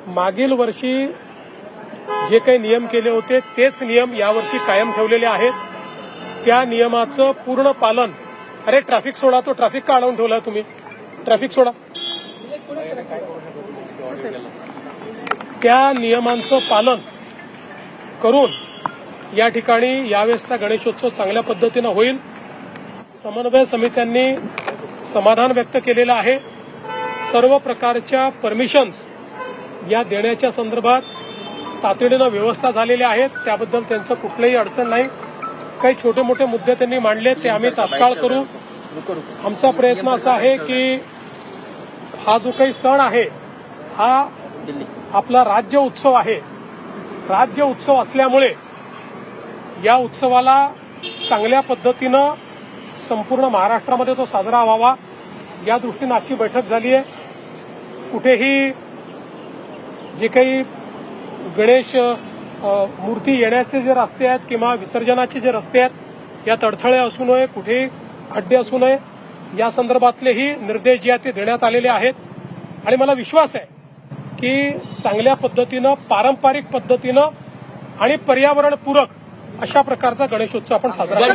मागील वर्षी जे काही नियम केले होते तेच नियम यावर्षी कायम ठेवलेले आहेत. त्या नियमाचं पूर्ण पालन. अरे ट्रॅफिक सोडा, तो ट्रॅफिक का अडवून ठेवला तुम्ही? ट्रॅफिक सोडा. त्या नियमांचं पालन करून या ठिकाणी यावेळेसचा गणेशोत्सव चांगल्या पद्धतीनं होईल. समन्वय समित्यांनी समाधान व्यक्त केलेलं आहे. सर्व प्रकारच्या परमिशन्स या देण्याच्या संदर्भात तातडीनं व्यवस्था झालेल्या आहेत. त्याबद्दल त्यांचं कुठलंही अडचण नाही. काही छोटे मोठे मुद्दे त्यांनी मांडले ते आम्ही तात्काळ करू. आमचा प्रयत्न असा आहे की हा जो काही सण आहे हा आपला राज्य उत्सव आहे. राज्य उत्सव असल्यामुळे या उत्सवाला चांगल्या पद्धतीनं संपूर्ण महाराष्ट्रामध्ये तो साजरा व्हावा या दृष्टीनं आजची बैठक झाली आहे. कुठेही जे काही गणेश मूर्ती येण्याचे जे रस्ते आहेत किंवा विसर्जनाचे जे रस्ते आहेत यात अडथळे असू नये, कुठेही खड्डे असू नये या संदर्भातलेही निर्देश जे आहेत ते देण्यात आलेले आहेत. आणि मला विश्वास आहे की चांगल्या पद्धतीनं पारंपरिक पद्धतीनं आणि पर्यावरणपूरक अशा प्रकारचा गणेशोत्सव आपण साजरा करू.